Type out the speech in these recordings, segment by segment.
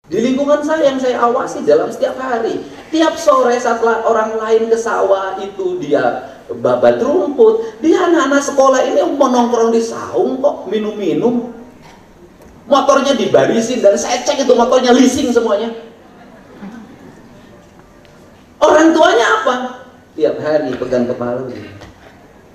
Di lingkungan saya yang saya awasi dalam setiap hari, tiap sore saat orang lain ke sawah itu dia babat rumput, dia anak-anak sekolah ini mau nongkrong di saung kok, minum-minum. Motornya dibarisin dan saya cek itu motornya leasing semuanya. Orang tuanya apa? Tiap hari pegang kepala.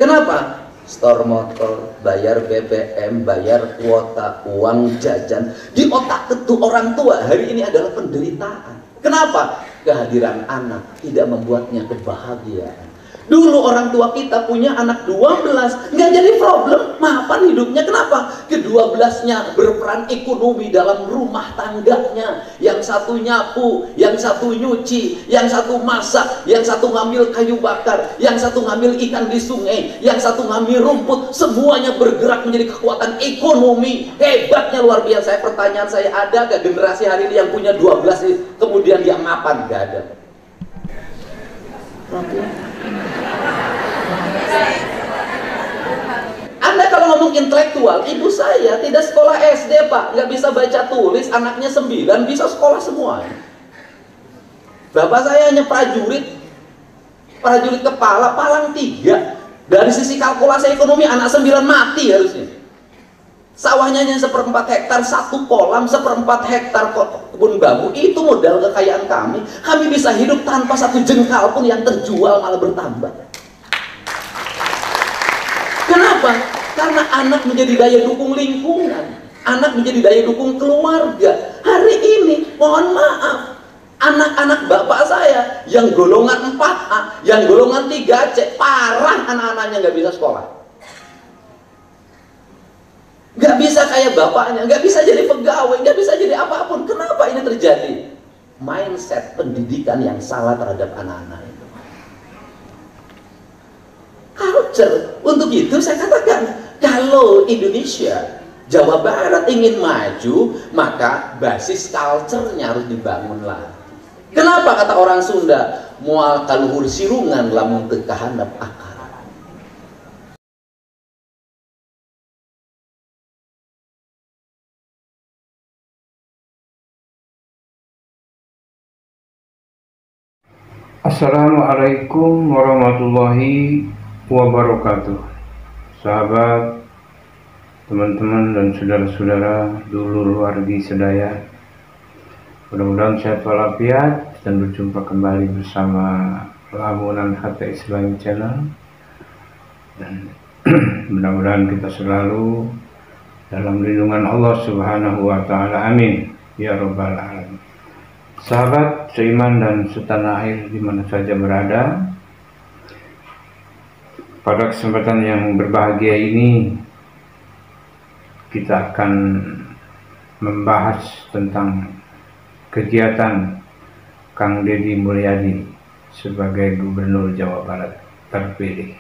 Kenapa? Store motor, bayar BBM, bayar kuota, uang jajan. Di otak ketu orang tua hari ini adalah penderitaan. Kenapa? Kehadiran anak tidak membuatnya kebahagiaan. Dulu orang tua kita punya anak 12, nggak jadi problem, mapan hidupnya. Kenapa? Kedua-belasnya berperan ekonomi dalam rumah tangganya. Yang satu nyapu, yang satu nyuci, yang satu masak, yang satu ngambil kayu bakar, yang satu ngambil ikan di sungai, yang satu ngambil rumput. Semuanya bergerak menjadi kekuatan ekonomi. Hebatnya luar biasa. Pertanyaan saya, ada gak generasi hari ini yang punya 12 kemudian dia mapan? Gak ada. Anda kalau ngomong intelektual, ibu saya tidak sekolah SD Pak, nggak bisa baca tulis, anaknya 9 bisa sekolah semua. Bapak saya hanya prajurit kepala, palang 3. Dari sisi kalkulasi ekonomi anak 9 mati harusnya. Sawahnya hanya 1/4 hektar, 1 kolam, 1/4 hektar kebun bambu. Itu modal kekayaan kami. Kami bisa hidup tanpa 1 jengkal pun yang terjual malah bertambah. Kenapa? Karena anak menjadi daya dukung lingkungan, anak menjadi daya dukung keluarga. Hari ini, mohon maaf, anak-anak bapak saya yang golongan 4A, yang golongan 3C, parah anak-anaknya nggak bisa sekolah. Nggak bisa kayak bapaknya, nggak bisa jadi pegawai, nggak bisa jadi apapun. Kenapa ini terjadi? Mindset pendidikan yang salah terhadap anak-anak itu. Culture. Untuk itu saya katakan, kalau Indonesia, Jawa Barat ingin maju, maka basis culture-nya harus dibangun lagi. Kenapa kata orang Sunda, moal kaluhur sirungan lamun teu kahandap akar. Assalamualaikum warahmatullahi wabarakatuh. Sahabat, teman-teman dan saudara-saudara, dulur wargi sedaya, mudah-mudahan sehat walafiat dan berjumpa kembali bersama Lamunan Hati Islami Channel. Dan mudah-mudahan kita selalu dalam lindungan Allah Subhanahu wa Ta'ala. Amin ya Rabbal Alamin. Sahabat seiman dan setanah air di mana saja berada, pada kesempatan yang berbahagia ini kita akan membahas tentang kegiatan Kang Deddy Mulyadi sebagai Gubernur Jawa Barat terpilih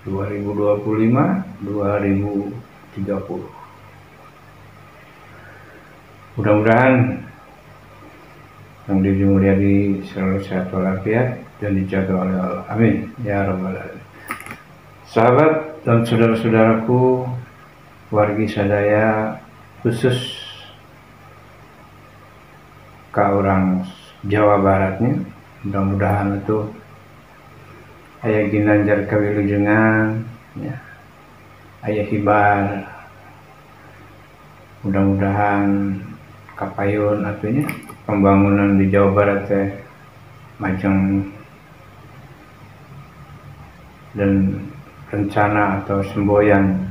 2025-2030. Mudah-mudahan Kang Deddy Mulyadi selalu sehat walafiat dan dijaga oleh Allah. Amin ya Rabbal Alamin. Sahabat dan saudara-saudaraku, wargi sadaya, khusus ke orang Jawa Baratnya, mudah-mudahan itu aya ginanjar kawilujengan, ya, aya hibar, mudah-mudahan kapayun atunya pembangunan di Jawa Barat majeng, dan rencana atau semboyan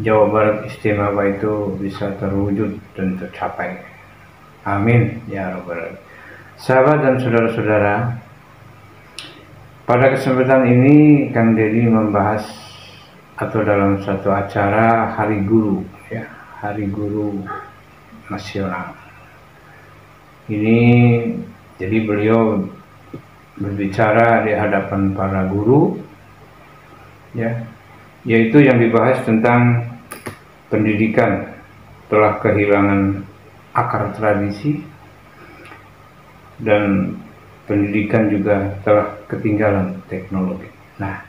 Jawa Barat istimewa itu bisa terwujud dan tercapai. Amin ya Rabbal Alamin. Sahabat dan saudara-saudara, pada kesempatan ini Kang Deddy membahas atau dalam satu acara Hari Guru, ya, Hari Guru Nasional. Ini jadi beliau berbicara di hadapan para guru, ya, yaitu yang dibahas tentang pendidikan telah kehilangan akar tradisi dan pendidikan juga telah ketinggalan teknologi. Nah,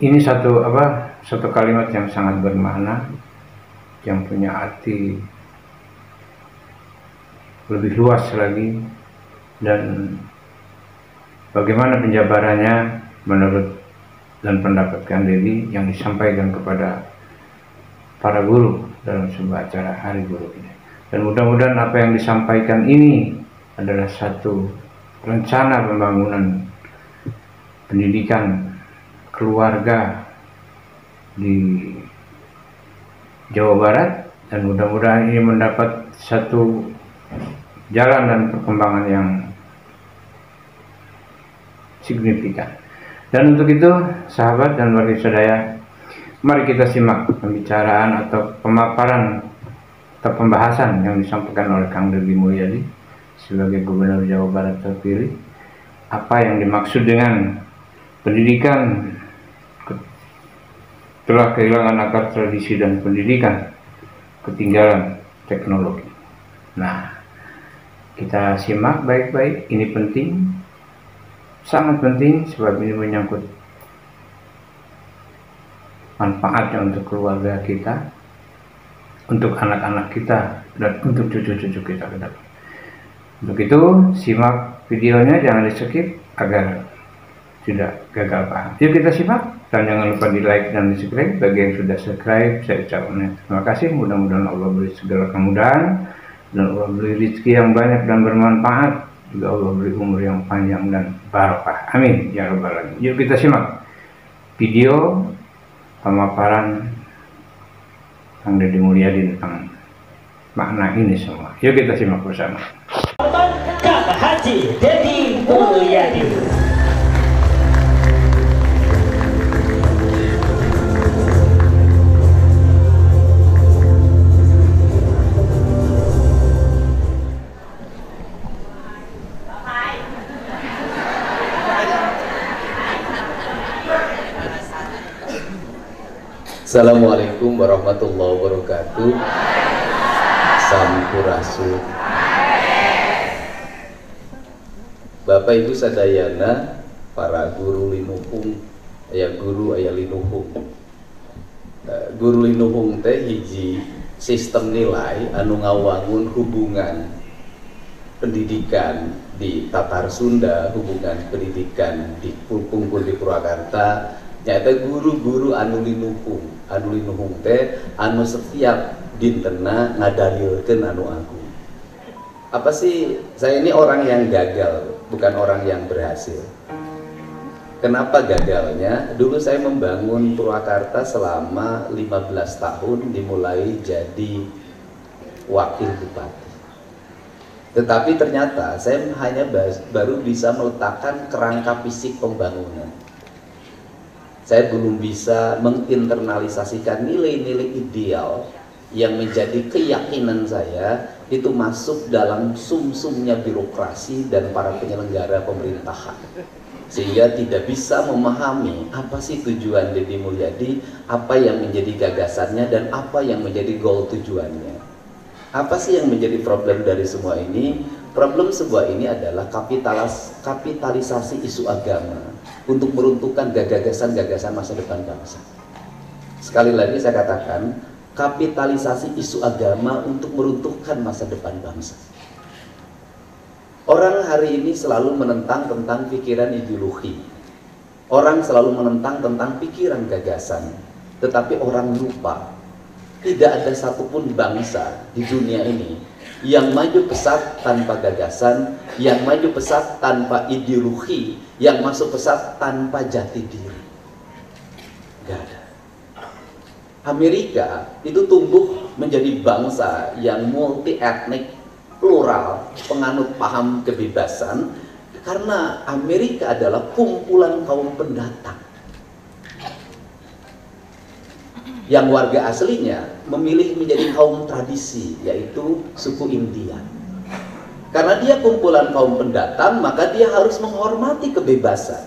ini satu kalimat yang sangat bermakna, yang punya arti lebih luas lagi, dan bagaimana penjabarannya menurut dan pendapat Kang Deddy yang disampaikan kepada para guru dalam sebuah acara Hari Guru ini. Dan mudah-mudahan apa yang disampaikan ini adalah satu rencana pembangunan pendidikan keluarga di Jawa Barat, dan mudah-mudahan ini mendapat satu jalan dan perkembangan yang signifikan. Dan untuk itu, sahabat dan warga sadaya, mari kita simak pembicaraan atau pemaparan atau pembahasan yang disampaikan oleh Kang Deddy Mulyadi sebagai Gubernur Jawa Barat terpilih. Apa yang dimaksud dengan pendidikan telah kehilangan akar tradisi dan pendidikan ketinggalan teknologi. Nah, kita simak baik-baik, ini penting, sangat penting, sebab ini menyangkut manfaatnya untuk keluarga kita, untuk anak-anak kita, dan untuk cucu-cucu kita ke depan. Untuk itu, simak videonya, jangan di-skip agar tidak gagal paham. Yuk kita simak, dan jangan lupa di like dan di subscribe. Bagi yang sudah subscribe, saya ucapkan terima kasih. Mudah-mudahan Allah beri segala kemudahan, dan Allah beri rezeki yang banyak dan bermanfaat, juga Allah beri umur yang panjang dan barokah. Amin ya rabbal alamin. Yuk kita simak video pemaparan Kang Deddy Mulyadi tentang makna ini semua. Yuk kita simak bersama. Kang Haji Deddy Mulyadi. Assalamualaikum warahmatullahi wabarakatuh. Sampurasun. Bapak Ibu sadayana, para guru linuhung, aya guru aya linuhung. Guru linuhung teh hiji sistem nilai anu ngawangun hubungan pendidikan di Tatar Sunda, hubungan pendidikan di Pungkur di Purwakarta. Nyata guru-guru anu linuhung teh anu setiap dintena ngadalilkeun anu agung. Apa sih, saya ini orang yang gagal, bukan orang yang berhasil. Kenapa gagalnya? Dulu saya membangun Purwakarta selama 15 tahun, dimulai jadi wakil bupati. Tetapi ternyata saya hanya baru bisa meletakkan kerangka fisik pembangunan. Saya belum bisa menginternalisasikan nilai-nilai ideal yang menjadi keyakinan saya itu masuk dalam sumsumnya birokrasi dan para penyelenggara pemerintahan, sehingga tidak bisa memahami apa sih tujuan Deddy Mulyadi, apa yang menjadi gagasannya, dan apa yang menjadi goal tujuannya. Apa sih yang menjadi problem dari semua ini? Problem sebuah ini adalah kapitalisasi isu agama untuk meruntuhkan gagasan-gagasan masa depan bangsa. Sekali lagi saya katakan, kapitalisasi isu agama untuk meruntuhkan masa depan bangsa. Orang hari ini selalu menentang tentang pikiran ideologi. Orang selalu menentang tentang pikiran gagasan. Tetapi orang lupa, tidak ada satupun bangsa di dunia ini yang maju pesat tanpa gagasan, yang maju pesat tanpa ideologi, yang masuk pesat tanpa jati diri. Gak ada. Amerika itu tumbuh menjadi bangsa yang multi etnik, plural, penganut paham kebebasan, karena Amerika adalah kumpulan kaum pendatang yang warga aslinya memilih menjadi kaum tradisi, yaitu suku India. Karena dia kumpulan kaum pendatang, maka dia harus menghormati kebebasan.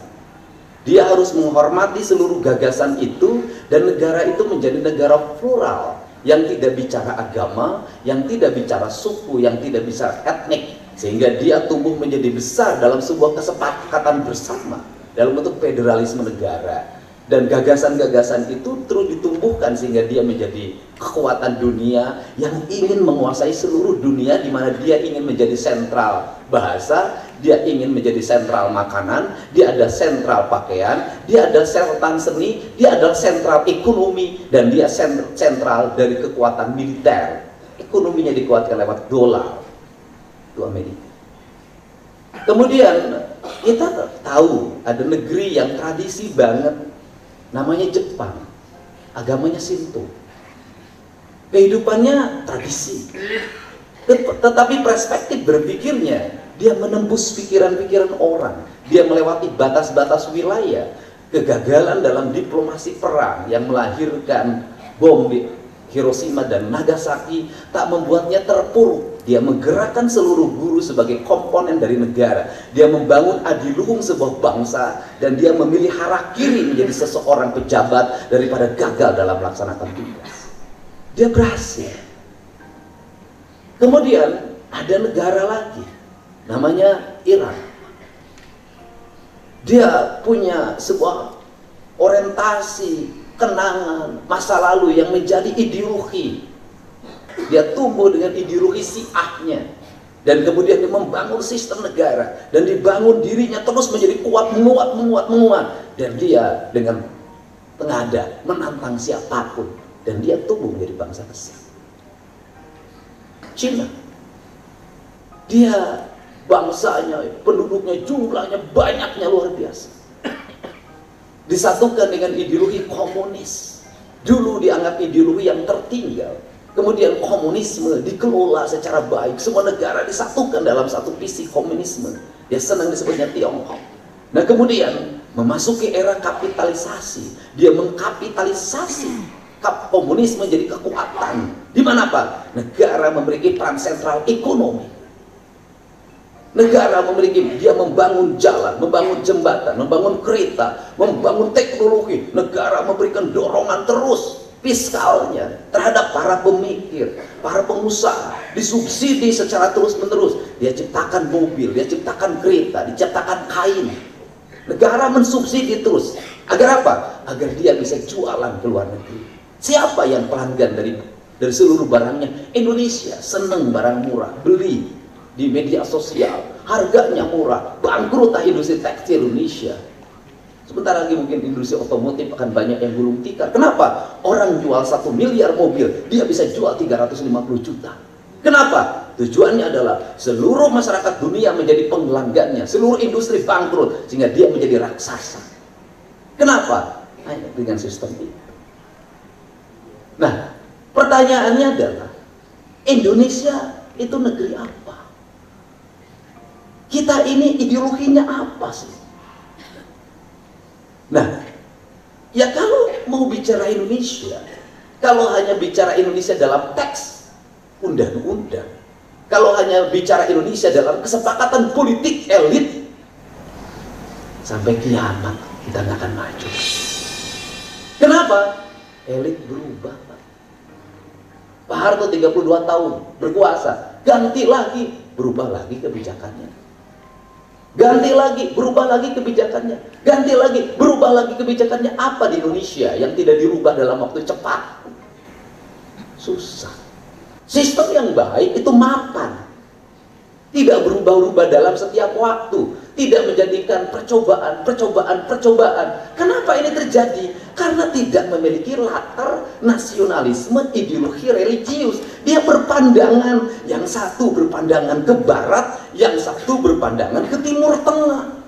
Dia harus menghormati seluruh gagasan itu, dan negara itu menjadi negara plural yang tidak bicara agama, yang tidak bicara suku, yang tidak bicara etnik, sehingga dia tumbuh menjadi besar dalam sebuah kesepakatan bersama dalam bentuk federalisme negara. Dan gagasan-gagasan itu terus ditumbuhkan sehingga dia menjadi kekuatan dunia yang ingin menguasai seluruh dunia, di mana dia ingin menjadi sentral bahasa, dia ingin menjadi sentral makanan, dia ada sentral pakaian, dia ada sentral seni, dia ada sentral ekonomi, dan dia sentral dari kekuatan militer. Ekonominya dikuatkan lewat dolar. Itu Amerika. Kemudian kita tahu ada negeri yang tradisi banget, namanya Jepang. Agamanya Shinto. Kehidupannya tradisi. Tetapi perspektif berpikirnya, dia menembus pikiran-pikiran orang. Dia melewati batas-batas wilayah. Kegagalan dalam diplomasi perang yang melahirkan bom di Hiroshima dan Nagasaki tak membuatnya terpuruk. Dia menggerakkan seluruh guru sebagai komponen dari negara. Dia membangun adiluhung sebuah bangsa, dan dia memilih harakiri menjadi seseorang pejabat daripada gagal dalam melaksanakan tugas. Dia berhasil. Kemudian ada negara lagi, namanya Iran. Dia punya sebuah orientasi kenangan masa lalu yang menjadi ideologi. Dia tumbuh dengan ideologi Syiahnya, dan kemudian dia membangun sistem negara, dan dibangun dirinya terus menjadi kuat, menguat, dan dia dengan tengada menantang siapapun, dan dia tumbuh menjadi bangsa besar. Cina, dia bangsanya, penduduknya, jumlahnya, banyaknya luar biasa, disatukan dengan ideologi komunis. Dulu dianggap ideologi yang tertinggal. Kemudian komunisme dikelola secara baik. Semua negara disatukan dalam satu visi komunisme. Dia senang disebutnya Tiongkok. Nah, kemudian memasuki era kapitalisasi. Dia mengkapitalisasi komunisme jadi kekuatan. Di mana apa? Negara memiliki peran sentral ekonomi. Negara memiliki, dia membangun jalan, membangun jembatan, membangun kereta, membangun teknologi. Negara memberikan dorongan terus fiskalnya terhadap para pemikir, para pengusaha, disubsidi secara terus-menerus. Dia ciptakan mobil, dia ciptakan kereta, diciptakan kain. Negara mensubsidi terus. Agar apa? Agar dia bisa jualan ke luar negeri. Siapa yang pelanggan dari seluruh barangnya? Indonesia seneng barang murah, beli di media sosial, harganya murah, bangkrut industri tekstil Indonesia. Sebentar lagi mungkin industri otomotif akan banyak yang gulung tikar. Kenapa? Orang jual 1 miliar mobil, dia bisa jual 350 juta. Kenapa? Tujuannya adalah seluruh masyarakat dunia menjadi pelanggannya, seluruh industri bangkrut, sehingga dia menjadi raksasa. Kenapa? Hanya dengan sistem itu. Nah, pertanyaannya adalah, Indonesia itu negeri apa? Kita ini ideologinya apa sih? Nah, ya kalau mau bicara Indonesia, kalau hanya bicara Indonesia dalam teks undang-undang, kalau hanya bicara Indonesia dalam kesepakatan politik elit, sampai kiamat kita nggak akan maju. Kenapa? Elit berubah, Pak. Pak Harto 32 tahun berkuasa, ganti lagi, berubah lagi kebijakannya. Ganti lagi, berubah lagi kebijakannya. Ganti lagi, berubah lagi kebijakannya. Apa di Indonesia yang tidak dirubah dalam waktu cepat? Susah. Sistem yang baik itu mapan. Tidak berubah-ubah dalam setiap waktu. Tidak menjadikan percobaan. Kenapa ini terjadi? Karena tidak memiliki latar nasionalisme, ideologi religius. Dia berpandangan, yang satu berpandangan ke barat, yang satu berpandangan ke timur tengah.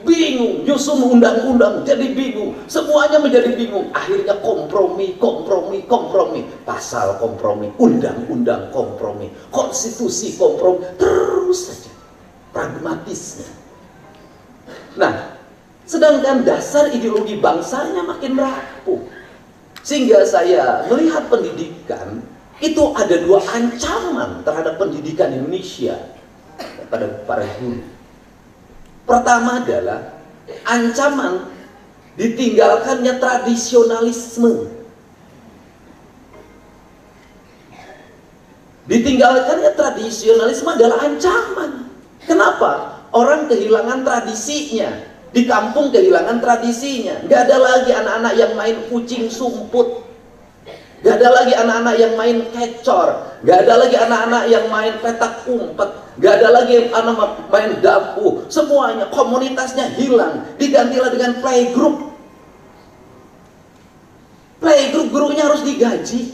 Bingung, nyusun undang-undang jadi bingung, semuanya menjadi bingung. Akhirnya kompromi. Pasal kompromi, undang-undang kompromi, konstitusi kompromi, terus saja pragmatisnya. Nah, sedangkan dasar ideologi bangsanya makin rapuh. Sehingga saya melihat pendidikan itu ada 2 ancaman terhadap pendidikan Indonesia pada para guru. Pertama adalah ancaman ditinggalkannya tradisionalisme. Ditinggalkannya tradisionalisme adalah ancaman. Kenapa? Orang kehilangan tradisinya. Di kampung kehilangan tradisinya. Nggak ada lagi anak-anak yang main kucing sumput. Nggak ada lagi anak-anak yang main kecor. Nggak ada lagi anak-anak yang main petak umpet. Nggak ada lagi anak main dapu. Semuanya, komunitasnya hilang. Digantilah dengan playgroup. Playgroup gurunya harus digaji.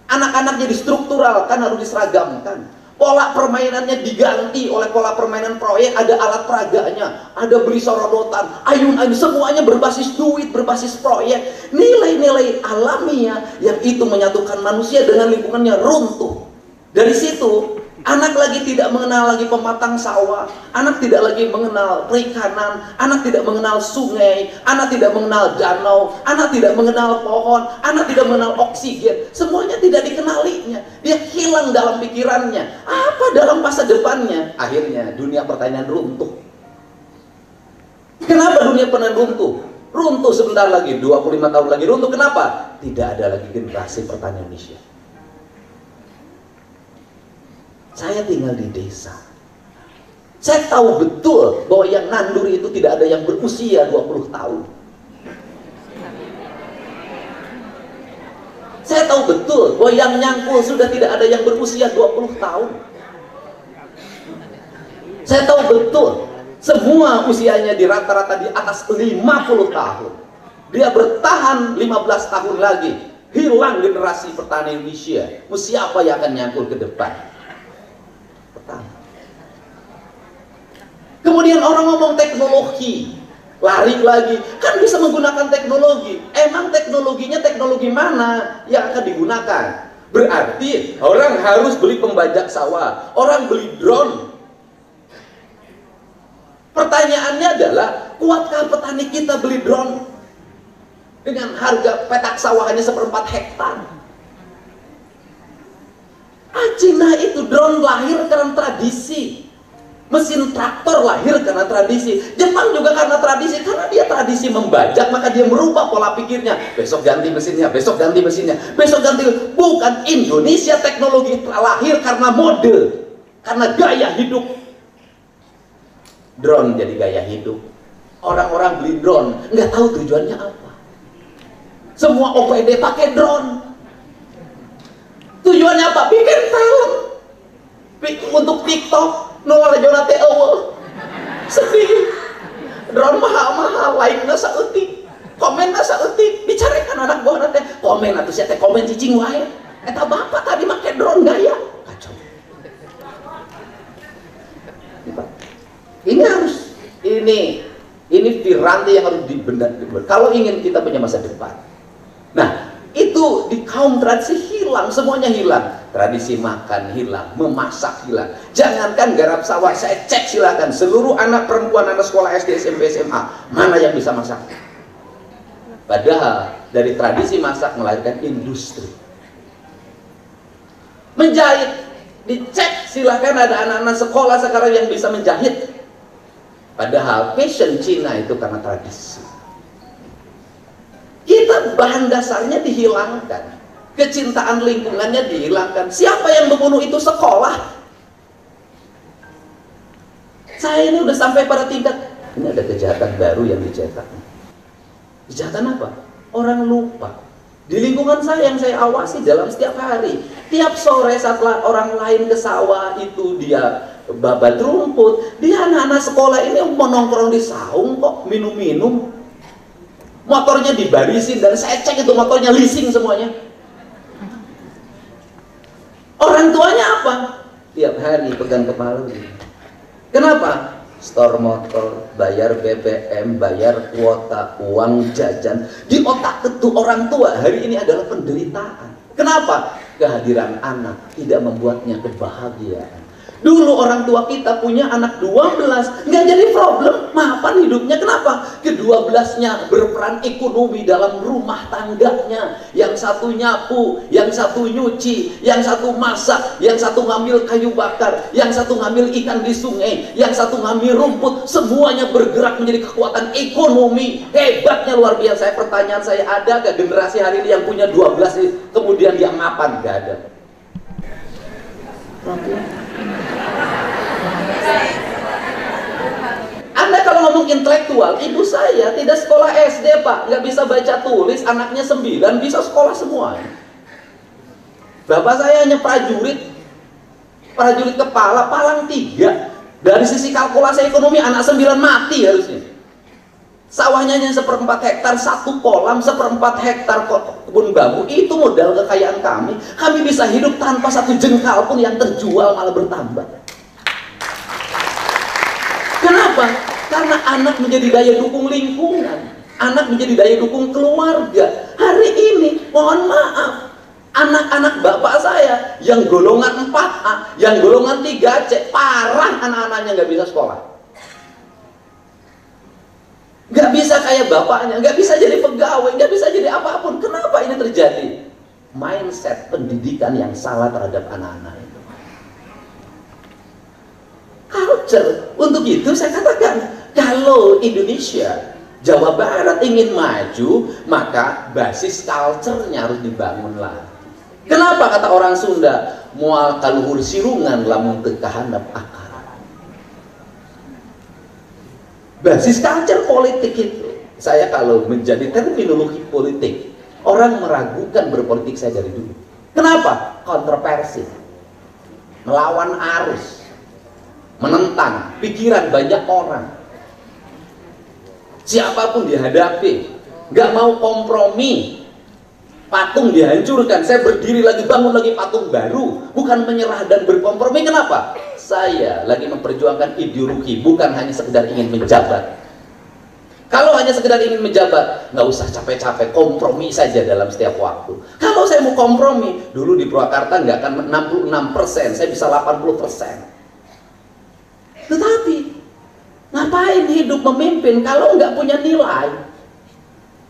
Anak-anak jadi struktural, kan harus diseragamkan. Pola permainannya diganti oleh pola permainan proyek. Ada alat peraganya, ada beli sorodotan, ayun-ayun, semuanya berbasis duit, berbasis proyek. Nilai-nilai alamiah yang itu menyatukan manusia dengan lingkungannya runtuh. Dari situ anak lagi tidak mengenal lagi pematang sawah, anak tidak lagi mengenal perikanan, anak tidak mengenal sungai, anak tidak mengenal danau, anak tidak mengenal pohon, anak tidak mengenal oksigen. Semuanya tidak dikenalinya. Dia hilang dalam pikirannya. Apa dalam masa depannya? Akhirnya dunia pertanian runtuh. Kenapa dunia pertanian runtuh? Runtuh sebentar lagi, 25 tahun lagi runtuh. Kenapa? Tidak ada lagi generasi pertanian Indonesia. Saya tinggal di desa. Saya tahu betul bahwa yang nanduri itu tidak ada yang berusia 20 tahun. Saya tahu betul bahwa yang nyangkul sudah tidak ada yang berusia 20 tahun. Saya tahu betul semua usianya di rata-rata di atas 50 tahun. Dia bertahan 15 tahun lagi. Hilang generasi petani Indonesia. Siapa yang akan nyangkul ke depan? Kemudian orang ngomong teknologi, lari lagi, kan bisa menggunakan teknologi. Emang teknologinya teknologi mana yang akan digunakan? Berarti orang harus beli pembajak sawah, orang beli drone. Pertanyaannya adalah, kuatkah petani kita beli drone dengan harga petak sawah hanya 1/4 hektar? Cina itu drone lahir karena tradisi. Mesin traktor lahir karena tradisi. Jepang juga karena tradisi. Karena dia tradisi membajak, maka dia merubah pola pikirnya. Besok ganti mesinnya, besok ganti mesinnya, besok ganti. Bukan. Indonesia teknologi lahir karena mode, karena gaya hidup. Drone jadi gaya hidup. Orang-orang beli drone, nggak tahu tujuannya apa. Semua OPD pakai drone. Tujuannya apa? Bikin film untuk TikTok. Nolak Jonate Ewo sedih. Drone mahal-mahal, like-na saeutik, komen-na saeutik, dicarikan anak buah nanti komen atau siapa komen cicing wae. Eta bapak tadi make drone gaya kacau. Ini harus ini piranti yang harus dibenar. Kalau ingin kita punya masa depan. Nah, itu di kaum tradisi hilang, semuanya hilang. Tradisi makan hilang, memasak hilang. Jangankan garap sawah, saya cek silakan seluruh anak perempuan anak sekolah SD, SMP, SMA, mana yang bisa masak? Padahal dari tradisi masak melahirkan industri. Menjahit, dicek silakan ada anak-anak sekolah sekarang yang bisa menjahit. Padahal fashion Cina itu karena tradisi. Kita bahan dasarnya dihilangkan, kecintaan lingkungannya dihilangkan. Siapa yang membunuh itu? Sekolah. Saya ini udah sampai pada tingkat ini ada kejahatan baru yang dicetak. Kejahatan apa? Orang lupa. Di lingkungan saya yang saya awasi dalam setiap hari, tiap sore saat orang lain ke sawah itu dia babat rumput, dia anak-anak sekolah ini mau nongkrong di saung kok, minum-minum. Motornya dibarisin dan saya cek itu motornya leasing semuanya. Orang tuanya apa? Tiap hari pegang kepala. Kenapa? Store motor, bayar BBM, bayar kuota, uang jajan. Di otak ketu orang tua hari ini adalah penderitaan. Kenapa? Kehadiran anak tidak membuatnya kebahagiaan. Dulu orang tua kita punya anak 12, nggak jadi problem, mapan hidupnya. Kenapa? Kedua-belasnya berperan ekonomi dalam rumah tangganya. Yang satu nyapu, yang satu nyuci, yang satu masak, yang satu ngambil kayu bakar, yang satu ngambil ikan di sungai, yang satu ngambil rumput. Semuanya bergerak menjadi kekuatan ekonomi. Hebatnya luar biasa. Pertanyaan saya, ada gak generasi hari ini yang punya 12 kemudian dia mapan? Gak ada. Anda kalau ngomong ngomong intelektual, ibu saya tidak sekolah SD Pak, nggak bisa baca tulis, anaknya 9 bisa sekolah semua. Bapak saya hanya prajurit kepala, palang 3. Dari sisi kalkulasi ekonomi anak 9 mati harusnya. Sawahnya hanya 1/4 hektar, 1 kolam, 1/4 hektar kebun bambu. Itu modal kekayaan kami. Kami bisa hidup tanpa 1 jengkal pun yang terjual malah bertambah. Kenapa? Karena anak menjadi daya dukung lingkungan, anak menjadi daya dukung keluarga. Hari ini, mohon maaf, anak-anak bapak saya yang golongan 4A, yang golongan 3C, parah anak-anaknya nggak bisa sekolah. Nggak bisa kayak bapaknya, nggak bisa jadi pegawai, nggak bisa jadi apapun. Kenapa ini terjadi? Mindset pendidikan yang salah terhadap anak-anak itu. Culture. Untuk itu saya katakan, kalau Indonesia, Jawa Barat ingin maju, maka basis culture-nya harus dibangun lagi. Kenapa kata orang Sunda, moal kaluhur sirungan lamun teu kahandap akar. Basis culture politik itu, saya kalau menjadi terminologi politik, orang meragukan berpolitik saya dari dulu. Kenapa? Kontroversi, melawan arus, menentang pikiran banyak orang. Siapapun dihadapi, nggak mau kompromi. Patung dihancurkan, saya berdiri lagi, bangun lagi patung baru, bukan menyerah dan berkompromi. Kenapa? Saya lagi memperjuangkan ideologi, bukan hanya sekedar ingin menjabat. Kalau hanya sekedar ingin menjabat, nggak usah capek-capek, kompromi saja dalam setiap waktu. Kalau saya mau kompromi, dulu di Purwakarta nggak akan 66%, saya bisa 80%. Tetapi ngapain hidup memimpin kalau nggak punya nilai,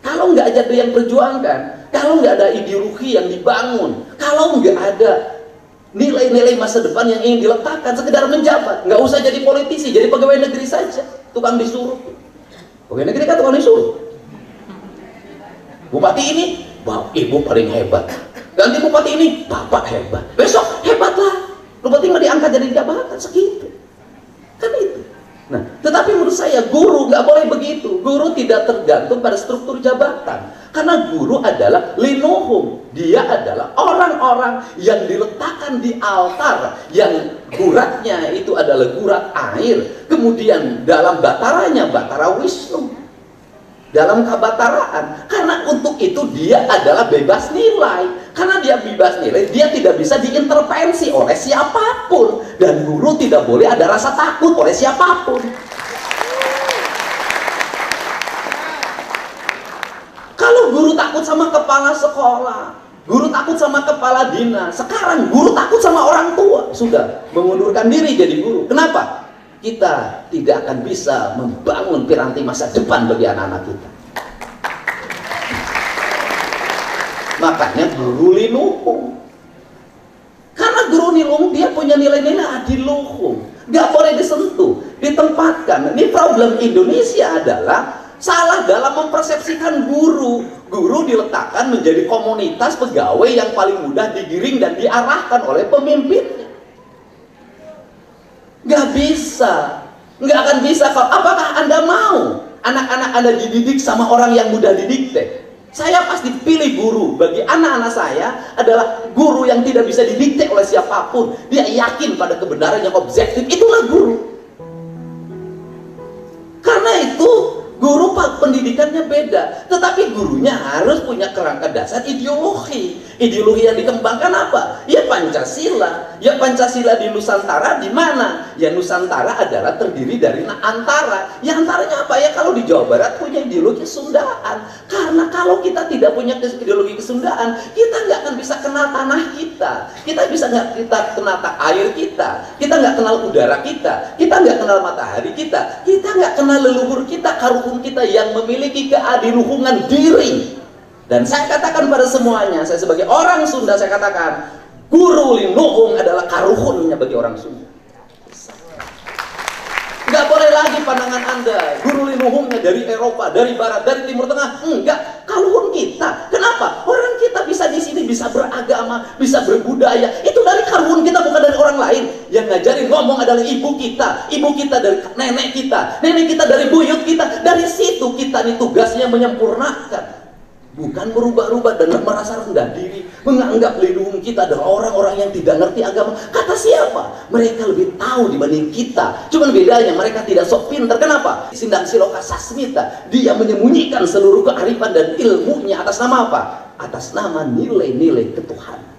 kalau nggak ada yang perjuangkan, kalau nggak ada ideologi yang dibangun, kalau nggak ada nilai-nilai masa depan yang ingin diletakkan, sekedar menjabat, nggak usah jadi politisi, jadi pegawai negeri saja, tukang disuruh. Pegawai negeri kan tukang disuruh. Bupati ini, ibu paling hebat. Ganti bupati ini, bapak hebat. Besok hebatlah, bupati nggak diangkat jadi jabatan segitu. Kan itu. Nah, tetapi menurut saya guru nggak boleh begitu. Guru tidak tergantung pada struktur jabatan, karena guru adalah linuhum. Dia adalah orang-orang yang diletakkan di altar, yang guratnya itu adalah gurat air. Kemudian dalam bataranya batara Wisnu, dalam kabataraan. Karena untuk itu dia adalah bebas nilai. Karena dia bebas nilai, dia tidak bisa diintervensi oleh siapapun. Dan guru tidak boleh ada rasa takut oleh siapapun. Kalau guru takut sama kepala sekolah, guru takut sama kepala dinas, sekarang guru takut sama orang tua, sudah mengundurkan diri jadi guru. Kenapa? Kita tidak akan bisa membangun piranti masa depan bagi anak-anak kita. Makanya guru linuhum. Karena guru linuhum dia punya nilai-nilai adiluhum, nggak boleh disentuh, ditempatkan. Ini problem Indonesia adalah salah dalam mempersepsikan guru. Guru diletakkan menjadi komunitas pegawai yang paling mudah digiring dan diarahkan oleh pemimpinnya. Nggak bisa, nggak akan bisa. Apakah Anda mau anak-anak Anda dididik sama orang yang mudah didikte? Saya pasti pilih guru. Bagi anak-anak saya adalah guru yang tidak bisa didikte oleh siapapun. Dia yakin pada kebenaran yang objektif. Itulah guru. Karena itu guru pendidikannya beda, tetapi gurunya harus punya kerangka dasar ideologi. Ideologi yang dikembangkan apa? Ya Pancasila. Ya Pancasila di Nusantara di mana? Ya Nusantara adalah terdiri dari antara. Ya antaranya apa? Ya kalau di Jawa Barat punya ideologi Kesundaan. Karena kalau kita tidak punya ideologi Kesundaan, kita nggak akan bisa kenal tanah kita. Kita bisa nggak kita kenal air kita. Kita nggak kenal udara kita. Kita nggak kenal matahari kita. Kita nggak kenal leluhur kita, karuhun kita yang memiliki keadiluhungan diri. Dan saya katakan pada semuanya, saya sebagai orang Sunda, saya katakan guru linuhum adalah karuhunnya bagi orang Sunda. Nggak boleh lagi pandangan Anda guru linuhumnya dari Eropa, dari Barat, dari Timur Tengah. Enggak, karuhun kita. Kenapa? Orang kita kita bisa di sini, bisa beragama, bisa berbudaya, itu dari karun kita, bukan dari orang lain. Yang ngajarin ngomong adalah ibu kita dari nenek kita dari buyut kita. Dari situ kita nih tugasnya menyempurnakan, bukan merubah-rubah dan merasa rendah diri, menganggap lindung kita adalah orang-orang yang tidak ngerti agama. Kata siapa? Mereka lebih tahu dibanding kita. Cuman bedanya mereka tidak sok pintar. Kenapa? Sindang Siloka Sasmita, dia menyembunyikan seluruh kearifan dan ilmunya atas nama apa? Atas nama nilai-nilai ketuhanan.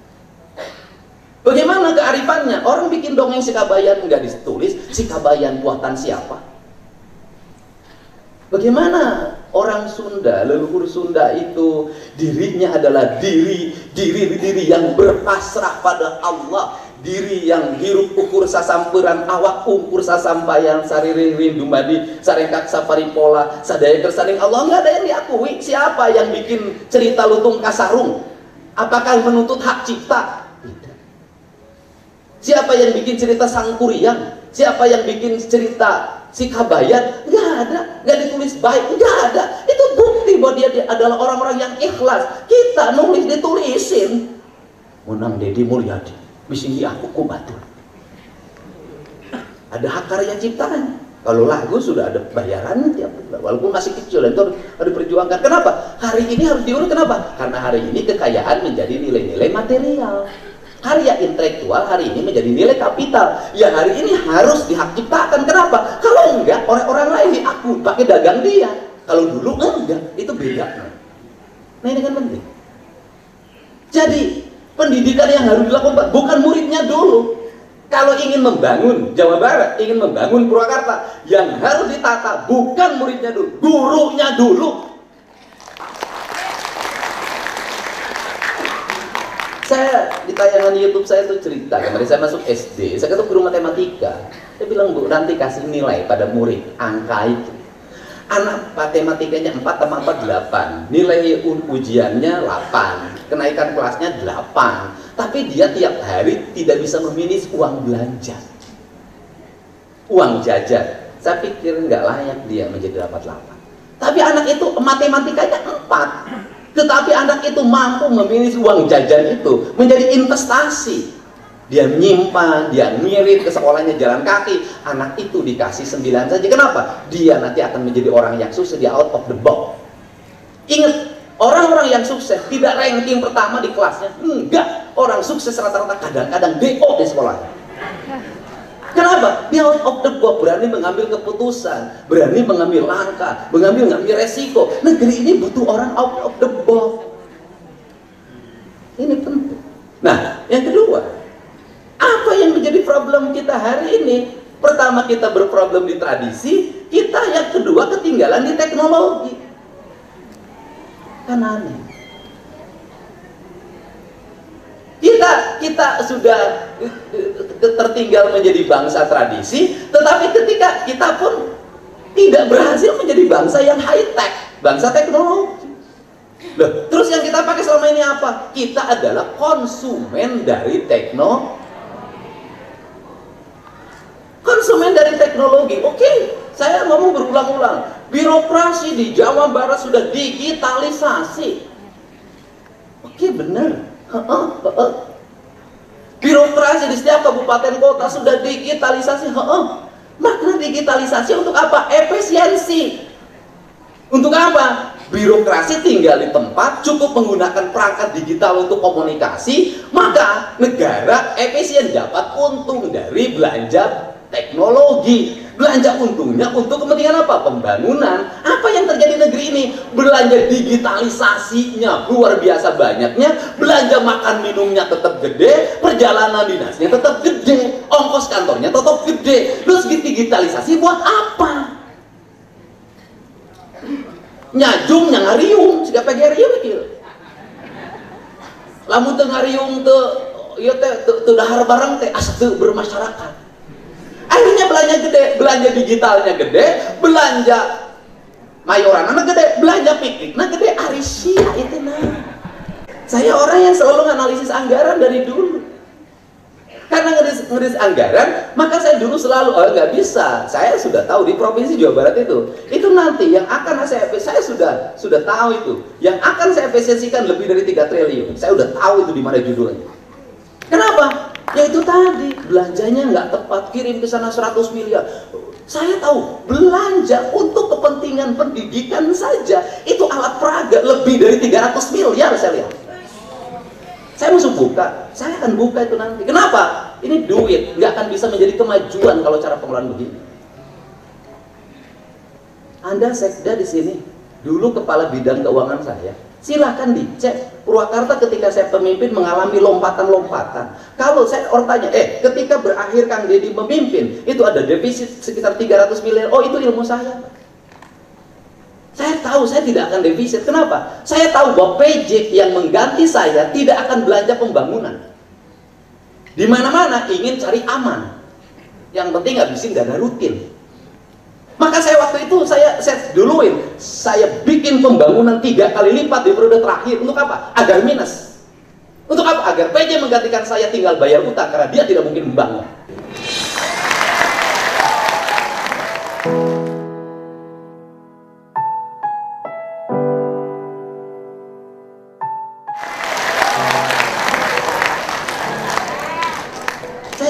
Bagaimana kearifannya? Orang bikin dongeng Sikabayan nggak ditulis. Sikabayan buatan siapa? Bagaimana orang Sunda, leluhur Sunda itu dirinya adalah diri yang berpasrah pada Allah, diri yang hirup ukur sasampuran awak ukur sasampayan sariring rindu sarengkak saparipola sadaya kersaning Allah. Nggak ada yang diakui. Siapa yang bikin cerita Lutung Kasarung? Apakah menuntut hak cipta? Tidak. Siapa yang bikin cerita Sangkuriang? Siapa yang bikin cerita Sikabayan? Nggak ada, nggak ditulis baik, nggak ada. Itu bukti bahwa dia adalah orang-orang yang ikhlas. Kita nulis ditulisin. Menang Dedi Mulyadi, bising di aku kubatul. Ada hak karya ciptaan. Kalau lagu sudah ada bayaran tiap bulan, walaupun masih kecil, dan itu harus diperjuangkan. Kenapa? Hari ini harus diurus. Kenapa? Karena hari ini kekayaan menjadi nilai-nilai material. Karya intelektual hari ini menjadi nilai kapital yang hari ini harus dihak ciptakan. Kenapa? Kalau enggak, orang-orang lain diakui pakai dagang dia. Kalau dulu enggak, itu beda. Nah ini kan penting. Jadi pendidikan yang harus dilakukan bukan muridnya dulu. Kalau ingin membangun Jawa Barat, ingin membangun Purwakarta, yang harus ditata bukan muridnya dulu, gurunya dulu. Saya di tayangan YouTube saya tuh cerita, kemarin saya masuk SD, saya ketemu guru matematika. Dia bilang, Bu, nanti kasih nilai pada murid, angka itu. Anak matematikanya 4 tambah 4, 8. Nilai ujiannya 8. Kenaikan kelasnya 8. Tapi dia tiap hari tidak bisa memilih uang belanja. Uang jajan. Saya pikir nggak layak dia menjadi dapat 8. Tapi anak itu matematikanya 4. Tetapi anak itu mampu memilih uang jajan itu menjadi investasi. Dia menyimpan, dia ngirit ke sekolahnya jalan kaki. Anak itu dikasih 9 saja. Kenapa? Dia nanti akan menjadi orang yang sukses, dia out of the box. Ingat, orang-orang yang sukses tidak ranking pertama di kelasnya. Enggak. Orang sukses rata-rata kadang-kadang DO di sekolahnya. Kenapa? Dia out of the box, berani mengambil keputusan, berani mengambil langkah, mengambil resiko. Negeri ini butuh orang out of the box. Ini penting. Nah, yang kedua, apa yang menjadi problem kita hari ini? Pertama, kita berproblem di tradisi, kita yang kedua ketinggalan di teknologi. Kan aneh. Kita sudah tertinggal menjadi bangsa tradisi, tetapi ketika kita pun tidak berhasil menjadi bangsa yang high tech, bangsa teknologi. Loh, terus yang kita pakai selama ini apa? Kita adalah konsumen dari teknologi. Konsumen dari teknologi. Oke, saya ngomong berulang-ulang. Birokrasi di Jawa Barat sudah digitalisasi. Oke, benar. Birokrasi di setiap kabupaten kota sudah digitalisasi. Makna digitalisasi untuk apa? Efisiensi. Untuk apa? Birokrasi tinggal di tempat, cukup menggunakan perangkat digital untuk komunikasi, maka negara efisien, dapat untung dari belanja teknologi. Belanja untungnya untuk kepentingan apa? Pembangunan. Apa yang terjadi di negeri ini? Belanja digitalisasinya luar biasa banyaknya, belanja makan minumnya tetap gede, perjalanan dinasnya tetap gede, ongkos kantornya tetap gede. Terus digitalisasi buat apa? Nyajung nyangariung, siapa geriung itu? Lamun teu ngariung teu ieu teh dahar barang teh asa teu bermasyarakat. Akhirnya belanja digitalnya gede, belanja mayoranana gede, belanja pikniknya gede, arisia itu nah. Saya orang yang selalu analisis anggaran dari dulu. Karena ngeris anggaran, maka saya dulu selalu, oh nggak bisa, saya sudah tahu di Provinsi Jawa Barat itu nanti yang akan saya sudah tahu itu, yang akan saya efisiensikan lebih dari 3 triliun, saya udah tahu itu di mana judulnya. Kenapa? Ya itu tadi, belanjanya nggak tepat, kirim ke sana 100 miliar. Saya tahu, belanja untuk kepentingan pendidikan saja, itu alat peraga lebih dari 300 miliar saya lihat. Saya musuh buka, saya akan buka itu nanti. Kenapa? Ini duit, nggak akan bisa menjadi kemajuan kalau cara pengelolaan begini. Anda sekda di sini, dulu kepala bidang keuangan saya. Silahkan dicek. Purwakarta ketika saya pemimpin mengalami lompatan-lompatan. Kalau saya orang tanya, ketika berakhir Kang Deddy memimpin, itu ada defisit sekitar 300 miliar. Oh itu ilmu saya. Saya tahu saya tidak akan defisit. Kenapa? Saya tahu bahwa PJ yang mengganti saya tidak akan belanja pembangunan. Di mana-mana ingin cari aman. Yang penting ngabisin dana rutin. Maka saya waktu itu saya duluin, saya bikin pembangunan 3 kali lipat di periode terakhir. Untuk apa? Agar minus. Untuk apa? Agar PJ menggantikan saya tinggal bayar utang karena dia tidak mungkin membangun.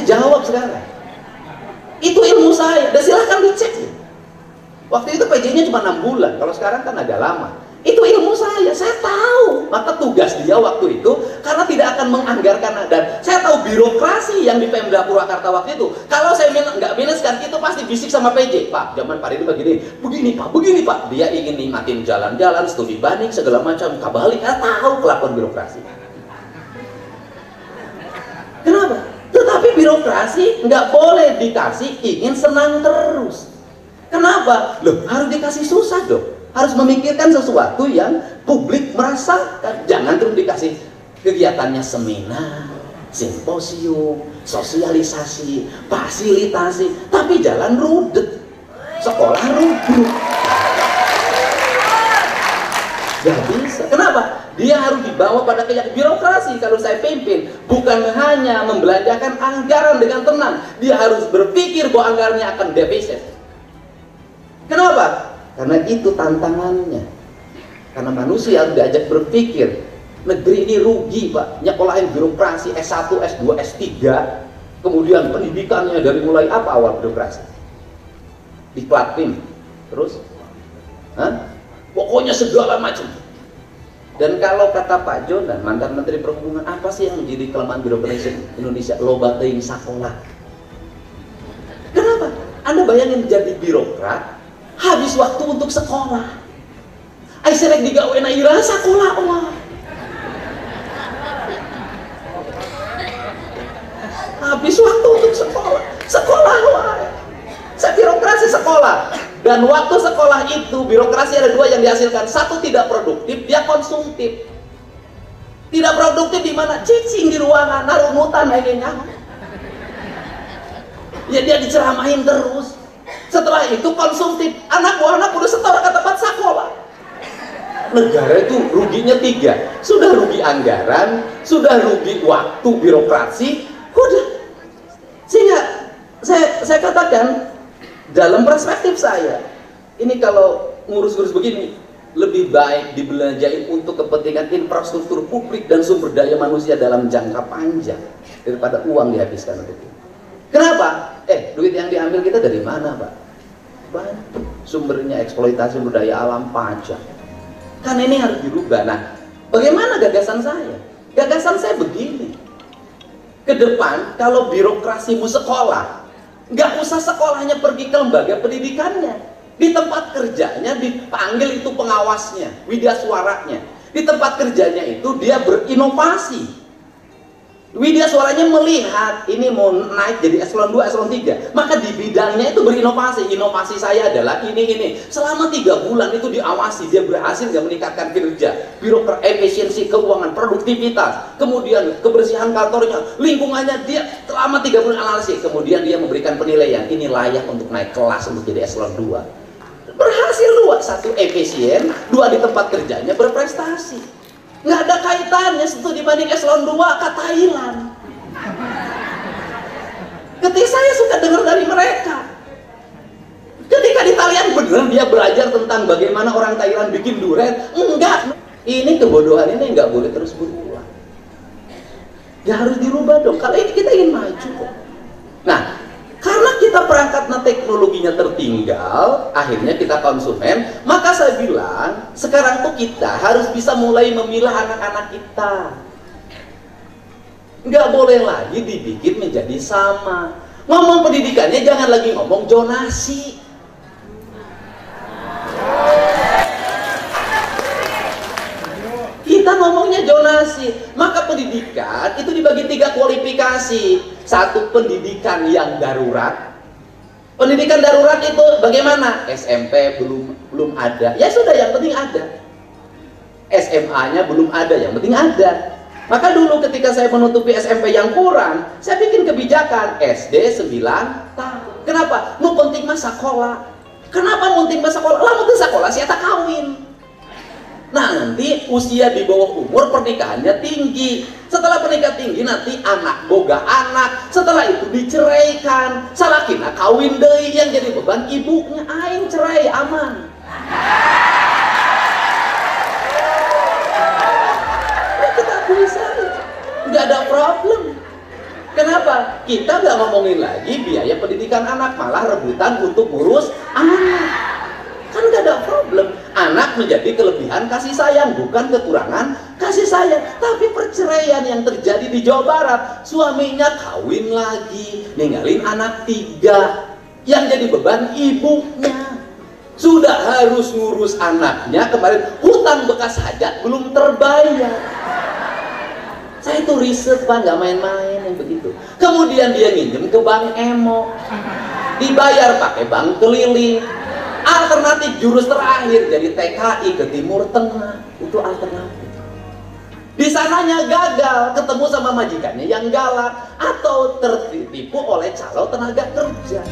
Jawab sekarang. Itu ilmu saya, dan silahkan dicek. Waktu itu PJ-nya cuma 6 bulan, kalau sekarang kan agak lama. Itu ilmu saya tahu. Maka tugas dia waktu itu, karena tidak akan menganggarkan, dan saya tahu birokrasi yang di Pemda Purwakarta waktu itu. Kalau saya nggak minuskan, itu pasti bisik sama PJ. Pak, zaman Pak Rini begini Pak. Dia ingin nikmatin jalan-jalan, studi banding, segala macam. Kabalik, tahu kelakuan birokrasi. Kenapa? Tetapi birokrasi nggak boleh dikasih ingin senang terus. Kenapa? Loh, harus dikasih susah dong. Harus memikirkan sesuatu yang publik merasakan. Jangan terus dikasih kegiatannya seminar, simposium, sosialisasi, fasilitasi, tapi jalan rudet, sekolah rudet. Gak bisa. Kenapa? Dia harus dibawa pada keyakinan. Birokrasi kalau saya pimpin bukan hanya membelanjakan anggaran dengan tenang, dia harus berpikir bahwa anggarannya akan defisit. Kenapa? Karena itu tantangannya. Karena manusia harus diajak berpikir. Negeri ini rugi Pak, nyekolahin birokrasi S1, S2, S3, kemudian pendidikannya dari mulai apa awal birokrasi? Diklat-PIM, terus pokoknya segala macam. Dan kalau kata Pak Jonan, mantan Menteri Perhubungan, apa sih yang menjadi kelemahan birokrasi Indonesia? Loba teuing sakola. Kenapa? Anda bayangin jadi birokrat, habis waktu untuk sekolah. Aisyah digawe na ira sakola Allah. Habis waktu untuk sekolah. Sekolah wae. Saya birokrasi sekolah. Dan waktu sekolah itu birokrasi ada 2 yang dihasilkan. Satu tidak produktif, dia konsumtif. Tidak produktif di mana? Cicing di ruangan, narumutan akhirnya. Ya dia diceramahin terus. Setelah itu konsumtif. Anak buah udah setor ke tempat sekolah. Negara itu ruginya 3. Sudah rugi anggaran, sudah rugi waktu birokrasi, udah. Sehingga saya katakan dalam perspektif saya, ini kalau ngurus-ngurus begini, lebih baik dibelanjain untuk kepentingan infrastruktur publik dan sumber daya manusia dalam jangka panjang daripada uang dihabiskan untuk itu. Kenapa? Duit yang diambil kita dari mana Pak? Banyak. Sumbernya eksploitasi sumber daya alam, pajak. Kan ini harus dirubah. Nah, bagaimana gagasan saya? Gagasan saya begini. Ke depan, kalau birokrasimu sekolah, nggak usah sekolahnya pergi ke lembaga pendidikannya. Di tempat kerjanya dipanggil itu pengawasnya, widyaswaranya. Di tempat kerjanya itu dia berinovasi. Widyaswaranya melihat ini mau naik jadi eselon 2, eselon 3. Maka di bidangnya itu berinovasi. Inovasi saya adalah ini. Selama 3 bulan itu diawasi, dia berhasil nggak meningkatkan kinerja, birokrasi, efisiensi keuangan, produktivitas, kemudian kebersihan kantornya, lingkungannya, dia selama 3 bulan analisis. Kemudian dia memberikan penilaian, ini layak untuk naik kelas untuk jadi eselon 2. Berhasil 2, 1 efisien, 2 di tempat kerjanya berprestasi. Nggak ada kaitannya situ dibanding eselon 2 ke Thailand. Ketika saya suka dengar dari mereka. Ketika di Thailand bener dia belajar tentang bagaimana orang Thailand bikin durian. Enggak. Ini kebodohan ini nggak boleh terus berulang. Ya harus dirubah dong. Kalau ini kita ingin maju kok. Nah, karena kita perangkatnya teknologinya tertinggal, akhirnya kita konsumen, maka saya bilang, sekarang tuh kita harus bisa mulai memilah anak-anak kita. Nggak boleh lagi dibikin menjadi sama. Ngomong pendidikannya jangan lagi ngomong zonasi. Kita ngomongnya zonasi. Maka pendidikan itu dibagi 3 kualifikasi. 1, pendidikan yang darurat. Pendidikan darurat itu bagaimana? SMP belum ada. Ya sudah, yang penting ada. SMA-nya belum ada, yang penting ada. Maka dulu ketika saya menutupi SMP yang kurang, saya bikin kebijakan SD 9 tahun. Kenapa? Nu penting mah sekolah. Kenapa penting mah sekolah? Lah penting sekolah saya tak kawin. Nanti usia di bawah umur pernikahannya tinggi. Setelah pernikahan tinggi nanti anak boga anak. Setelah itu diceraikan. Salakina kawin deui, yang jadi beban ibunya. Aing cerai aman. Ya, kita bisa, nggak ada problem. Kenapa? Kita nggak ngomongin lagi biaya pendidikan anak, malah rebutan untuk ngurus anak. Kan nggak ada problem. Anak menjadi kelebihan kasih sayang, bukan kekurangan kasih sayang. Tapi perceraian yang terjadi di Jawa Barat, suaminya kawin lagi, ninggalin anak 3, yang jadi beban ibunya. Sudah harus ngurus anaknya, kemarin hutang bekas hajat belum terbayar. Saya itu riset Pak, nggak main-main yang begitu. Kemudian dia nginjem ke bank emo, dibayar pakai bank keliling. Alternatif jurus terakhir jadi TKI ke Timur Tengah, itu alternatif. Di sananya gagal, ketemu sama majikannya yang galak, atau tertipu oleh calon tenaga kerja.